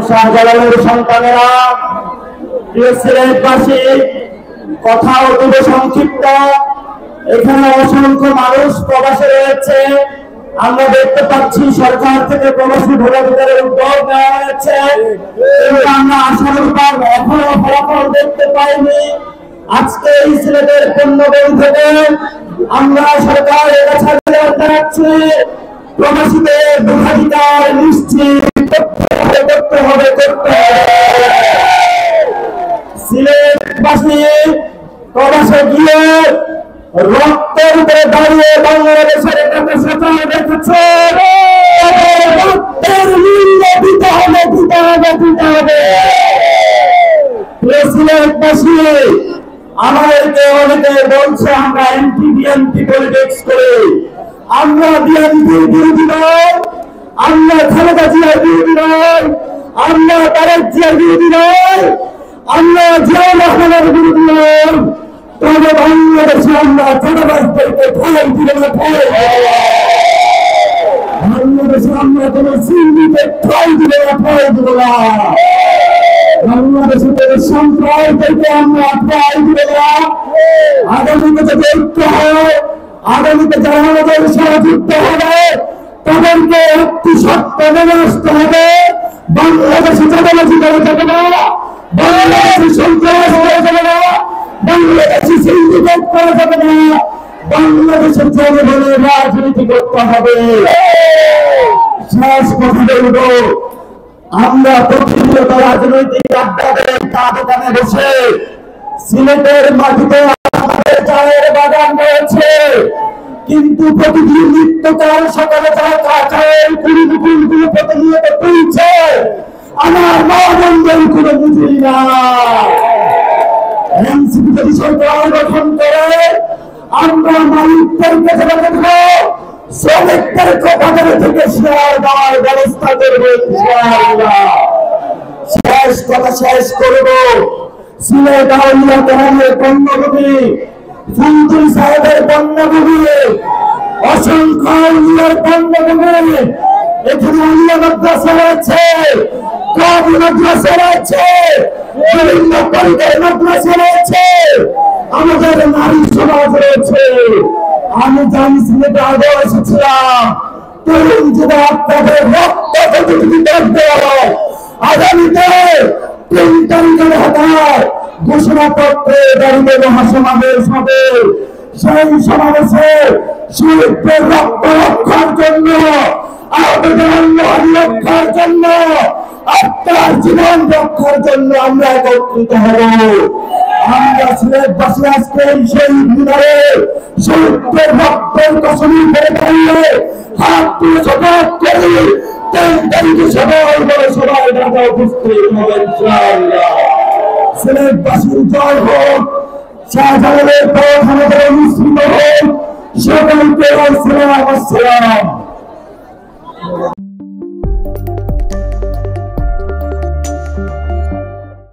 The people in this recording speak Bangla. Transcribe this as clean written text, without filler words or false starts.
শাহজালালের সন্তানেরা, প্রিয় সিলেটবাসী, কথা অতীব সংক্ষিপ্ত। এখানে অসংখ্য মানুষ প্রবাসে রয়েছে। আমরা দেখতে পাচ্ছি সরকার থেকে প্রবাসী ভোটাধিকারের উদ্যোগ নেওয়া হয়েছে, কিন্তু আমরা আশানুরূপ এখনো ফলাফল দেখতে পাইনি। আজকে এই সিলেটের পণ্যবাহী থেকে আমরা সরকারের কাছে জানাচ্ছি, প্রবাসীদের ভোটাধিকার নিশ্চিত করতে হবে। সিলেটবাসী প্রবাসে গিয়ে রক্তের উপরে দাঁড়িয়ে বাংলাদেশের একটা সচল রেখেছে। রক্তের মূল্য দিতে হবে। সিলেটবাসী, আমাদেরকে অনেকে বলছে আমরা এন্টি পলিটিক্স করি। আমরা বিএনপির বিরোধী নয়, আমরা খালেদা জিয়ার বিরোধী নয়, আমরা তারেক জিয়ার বিরোধী নয়, আমরা জিয়াউর রহমানের বিরোধী নয়। তবে বাংলাদেশে আমরা জনগণকে ভয় দিব না। বাংলাদেশে আমরা কোন সিন্ডিকে ভয় দিব না। বাংলাদেশে কোন সম্প্রদায়কে আমরা ভয় দিব না। আগামীতে যদি ঐক্য হয়, আগামীতে যারা আমাদের সহযুক্ত হবে, তাদেরকে একটি সত্য মেনে আসতে হবে। বাংলাদেশে চাঁদাবাজি করা যাবে না, বাংলাদেশে সন্ত্রাস করা যাবে না, বাংলাদেশে সিন্ডিকেট করা যাবে না, বাংলাদেশের জনগণের রাজনীতি করতে হবে। শেষ কথা বলব, আমরা প্রতিনিয়ত রাজনৈতিক আড্ডাদের চা দোকানে বসে সিলেটের মাটিতে আমাদের চায়ের বাগান রয়েছে, কিন্তু প্রতিদিন নিত্যকাল সকালে চায়ের কুড়ি প্রতিনিয়ত তুলছে, আমার মা বন্ধন কোনো বুঝি না। এনসিপি যদি সরকার গঠন করে, আমরা মালিকদেরকে যারা দেখবো, শ্রমিকদেরকে বাজারে থেকে শেয়ার দেওয়ার ব্যবস্থা করবো ইনশাআল্লাহ। শেষ কথা শেষ করবো, সিলেট আউলিয়া কেরামের পণ্যভূমি, ফুলতুল সাহেবের পণ্যভূমি, অসংখ্য আউলিয়ার পণ্যভূমি। এখানে আউলিয়া মাদ্রাসা রয়েছে, কওমি মাদ্রাসা রয়েছে, বিভিন্ন পরিবারের মাদ্রাসা রয়েছে, আমাদের নারী সমাজ রয়েছে। আমি জানি সিলেটে আগেও এসেছিলাম, তরুণ যুবক আপনাদের রক্ত করতে হবে। আগামীতে 3 তারিখের হাতায় ঘোষণাপত্রে দাঁড়িয়ে মহাসমাবেশ হবে। সেই সমাবেশে শহীদদের রক্ত রক্ষার জন্য, আহতদের অঙ্গহানি রক্ষার জন্য, আপনার জীবন রক্ষার জন্য আমরা একত্রিত হব। আমরা সিলেটবাসী আজকে শহীদ মিনারে শহীদদের রক্তের কসমি করে দাঁড়িয়ে হাত তুলে শপথ করি, 3 তারিখে সবাই ঢাকা উপস্থিত হবে ইনশাআল্লাহ। সিলেটবাসীর জয় হোক, শাহজালালের পথ আমাদের অনুসৃত হোক। সকলকে আসসালাম।